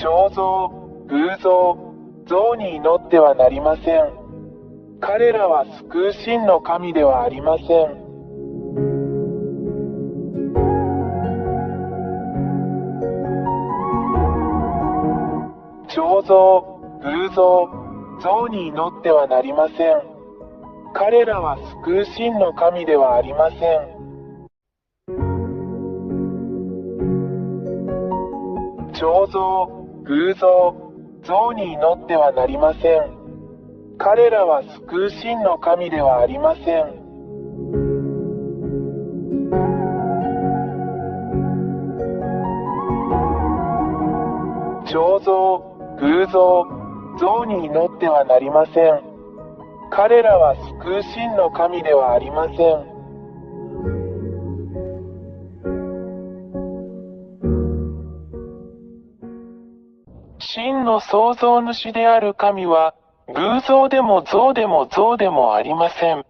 彫像、偶像、像に祈ってはなりません。彼らは救う真の神ではありません。彫像、偶像、像に祈ってはなりません。彼らは救う真の神ではありません。彫像、偶像、像に祈ってはなりません。彼らは救う真の神ではありません。彫像、偶像、像に祈ってはなりません。彼らは救う真の神ではありません。真の創造主である神は、偶像でも像でも像でもありません。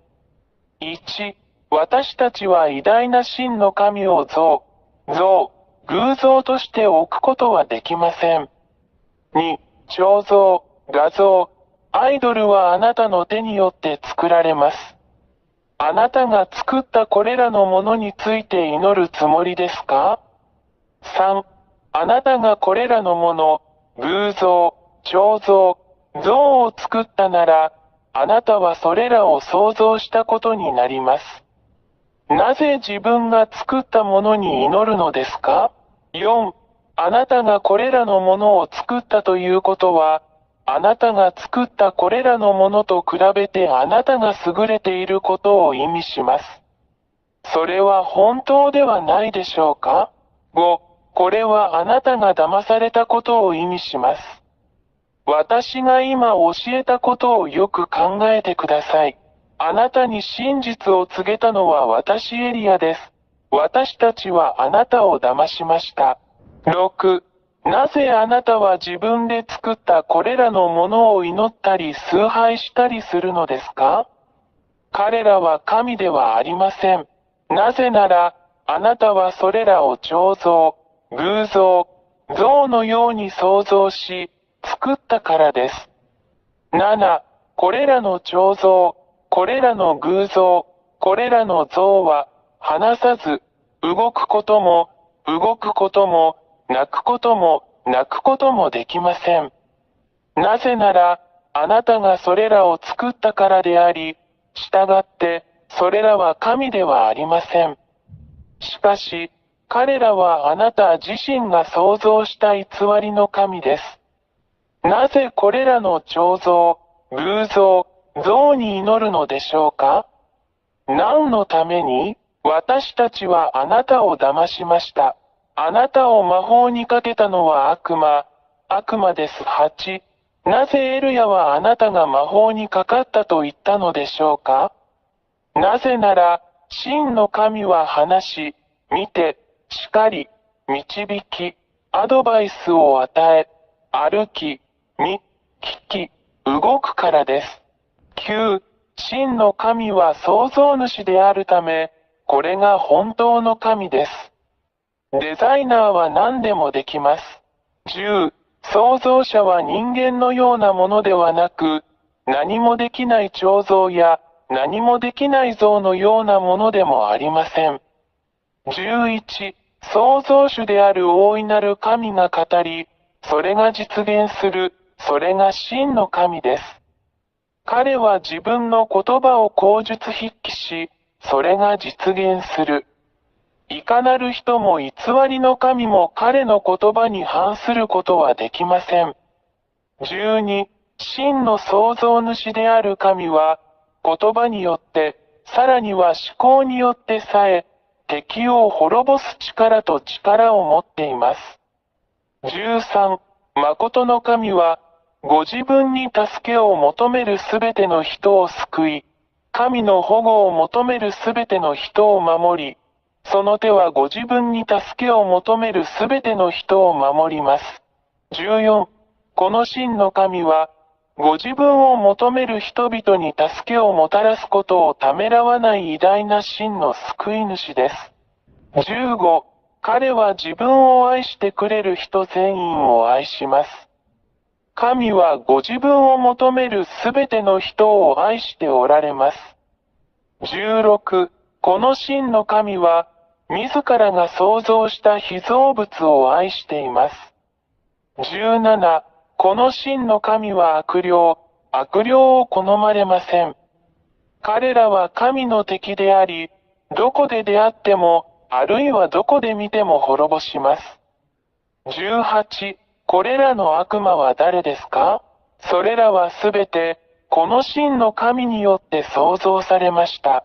1、私たちは偉大な真の神を像、偶像として置くことはできません。2、彫像、画像、アイドルはあなたの手によって作られます。あなたが作ったこれらのものについて祈るつもりですか？ 3、あなたがこれらのもの、偶像、彫像、像を作ったなら、あなたはそれらを創造したことになります。なぜ自分が作ったものに祈るのですか？ 4、あなたがこれらのものを作ったということは、あなたが作ったこれらのものと比べてあなたが優れていることを意味します。それは本当ではないでしょうか？ 5、これはあなたが騙されたことを意味します。私が今教えたことをよく考えてください。あなたに真実を告げたのは私エリアです。私たちはあなたを騙しました。6、なぜあなたは自分で作ったこれらのものを祈ったり崇拝したりするのですか？彼らは神ではありません。なぜなら、あなたはそれらを彫像、偶像、像のように創造し、作ったからです。7、これらの彫像、これらの偶像、これらの像は、話さず、動くことも、泣くことも、泣くこともできません。なぜなら、あなたがそれらを作ったからであり、従って、それらは神ではありません。しかし、彼らはあなた自身が創造した偽りの神です。なぜこれらの彫像、偶像、像に祈るのでしょうか？何のために？私たちはあなたを騙しました。あなたを魔法にかけたのは悪魔です。8、なぜエルヤはあなたが魔法にかかったと言ったのでしょうか？なぜなら、真の神は話し、見て、叱り、導き、アドバイスを与え、歩き、見、聞き、動くからです。9、真の神は創造主であるため、これが本当の神です。デザイナーは何でもできます。10、創造者は人間のようなものではなく、何もできない彫像や、何もできない像のようなものでもありません。11、創造主である大いなる神が語り、それが実現する、それが真の神です。彼は自分の言葉を口述筆記し、それが実現する。いかなる人も偽りの神も彼の言葉に反することはできません。12、真の創造主である神は、言葉によって、さらには思考によってさえ、敵を滅ぼす力を持っています。13、誠の神は、ご自分に助けを求めるすべての人を救い、神の保護を求めるすべての人を守り、その手はご自分に助けを求めるすべての人を守ります。14、この真の神は、ご自分を求める人々に助けをもたらすことをためらわない偉大な真の救い主です。15、彼は自分を愛してくれる人全員を愛します。神はご自分を求めるすべての人を愛しておられます。16、この真の神は、自らが創造した被造物を愛しています。17、この真の神は悪霊を好まれません。彼らは神の敵であり、どこで出会っても、あるいはどこで見ても滅ぼします。18、これらの悪魔は誰ですか？それらはすべて、この真の神によって創造されました。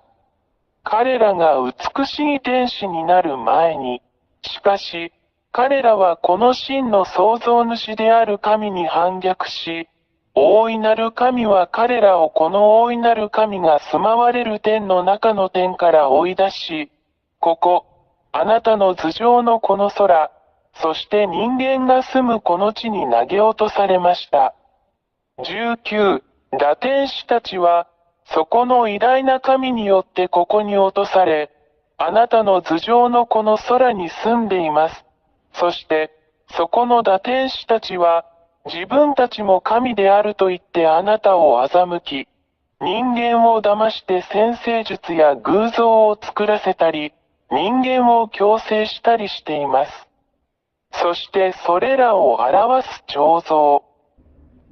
彼らが美しい天使になる前に、しかし、彼らはこの真の創造主である神に反逆し、大いなる神は彼らをこの大いなる神が住まわれる天の中の天から追い出し、ここ、あなたの頭上のこの空、そして人間が住むこの地に投げ落とされました。19、堕天使たちは、そこの偉大な神によってここに落とされ、あなたの頭上のこの空に住んでいます。そして、そこの堕天使たちは、自分たちも神であると言ってあなたを欺き、人間を騙して占星術や偶像を作らせたり、人間を強制したりしています。そしてそれらを表す彫像。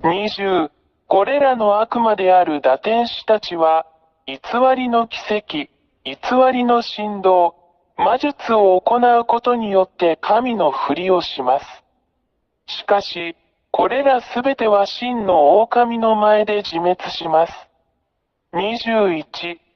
20、これらの悪魔である堕天使たちは、偽りの奇跡、偽りの神道、魔術を行うことによって神のふりをします。しかし、これらすべては真の狼の前で自滅します。21、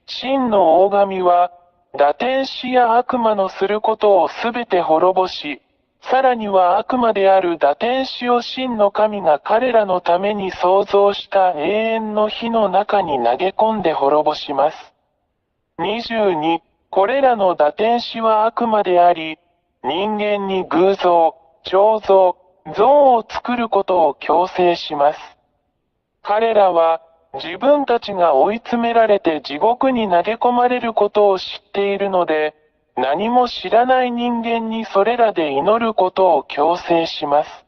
真の大神は、堕天使や悪魔のすることをすべて滅ぼし、さらには悪魔である堕天使を真の神が彼らのために創造した永遠の火の中に投げ込んで滅ぼします。22、これらの堕天使は悪魔であり、人間に偶像、彫像、像を作ることを強制します。彼らは、自分たちが追い詰められて地獄に投げ込まれることを知っているので、何も知らない人間にそれらで祈ることを強制します。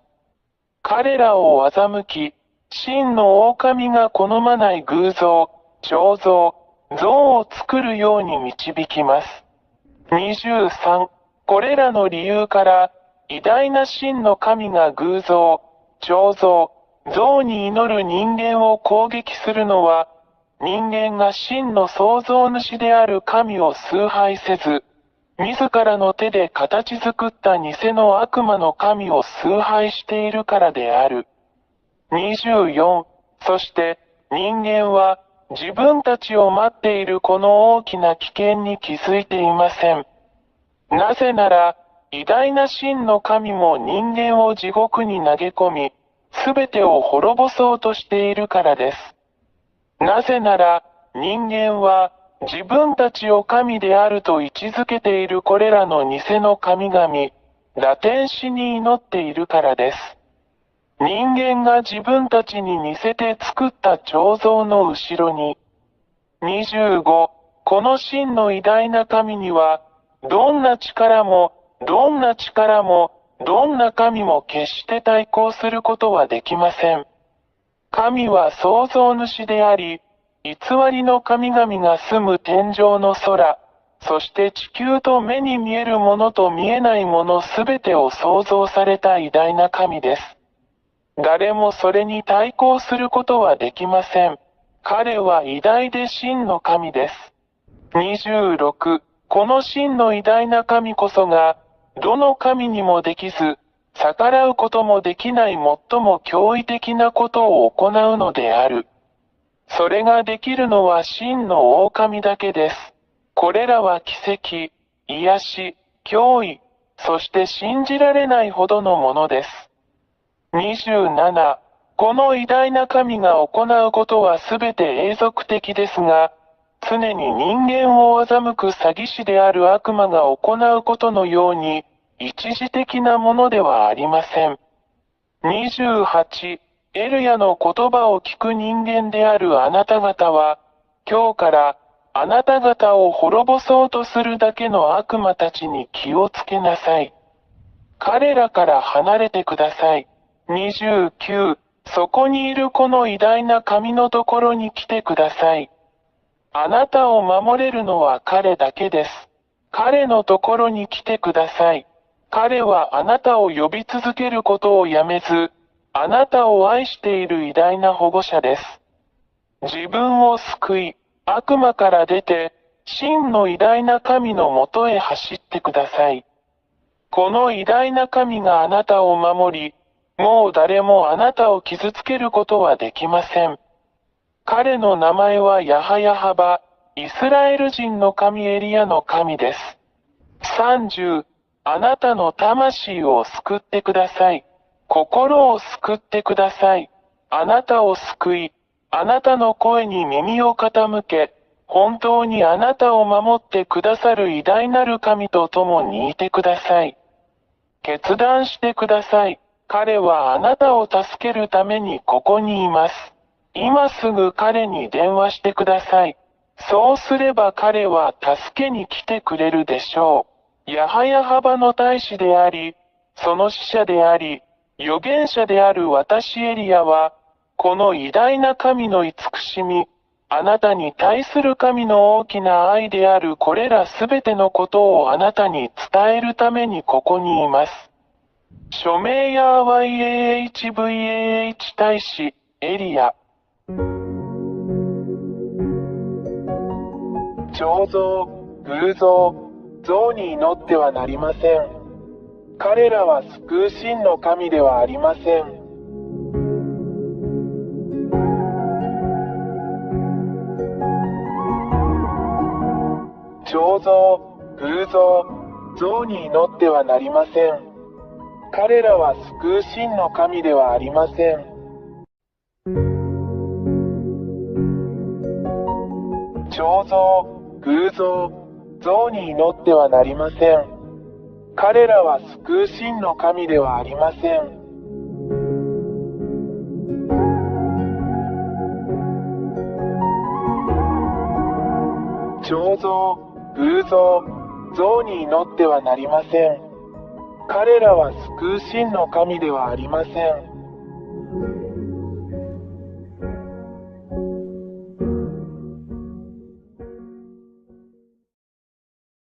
彼らを欺き、真の狼が好まない偶像、彫像、像を作るように導きます。23、これらの理由から、偉大な真の神が偶像、彫像、像に祈る人間を攻撃するのは、人間が真の創造主である神を崇拝せず、自らの手で形作った偽の悪魔の神を崇拝しているからである。24、そして人間は自分たちを待っているこの大きな危険に気づいていません。なぜなら、偉大な真の神も人間を地獄に投げ込み、すべてを滅ぼそうとしているからです。なぜなら、人間は、自分たちを神であると位置づけているこれらの偽の神々、堕天使に祈っているからです。人間が自分たちに似せて作った彫像の後ろに、25、この真の偉大な神には、どんな力も、どんな力も、どんな神も決して対抗することはできません。神は創造主であり、偽りの神々が住む天上の空、そして地球と目に見えるものと見えないものすべてを創造された偉大な神です。誰もそれに対抗することはできません。彼は偉大で真の神です。26、この真の偉大な神こそが、どの神にもできず、逆らうこともできない最も驚異的なことを行うのである。それができるのは真の狼だけです。これらは奇跡、癒し、脅威、そして信じられないほどのものです。27、この偉大な神が行うことはすべて永続的ですが、常に人間を欺く詐欺師である悪魔が行うことのように、一時的なものではありません。28、エルヤの言葉を聞く人間であるあなた方は、今日から、あなた方を滅ぼそうとするだけの悪魔たちに気をつけなさい。彼らから離れてください。29、そこにいるこの偉大な神のところに来てください。あなたを守れるのは彼だけです。彼のところに来てください。彼はあなたを呼び続けることをやめず、あなたを愛している偉大な保護者です。自分を救い、悪魔から出て、真の偉大な神のもとへ走ってください。この偉大な神があなたを守り、もう誰もあなたを傷つけることはできません。彼の名前はヤハヤハバ、イスラエル人の神エリアの神です。30、あなたの魂を救ってください。心を救ってください。あなたを救い、あなたの声に耳を傾け、本当にあなたを守ってくださる偉大なる神と共にいてください。決断してください。彼はあなたを助けるためにここにいます。今すぐ彼に電話してください。そうすれば彼は助けに来てくれるでしょう。ヤハヤハバの大使であり、その使者であり、預言者である私エリアは、この偉大な神の慈しみ、あなたに対する神の大きな愛であるこれらすべてのことをあなたに伝えるためにここにいます。署名や YAHVAH 大使、エリア。彫像、偶像、像に祈ってはなりません。彼らは救う真の神ではありません。彫像、偶像、像に祈ってはなりません。彼らは救う真の神ではありません。彫像、偶像、像に祈ってはなりません。彼らは救う真の神ではありません。彫像、偶像、像に祈ってはなりません。彼らは救う真の神ではありません。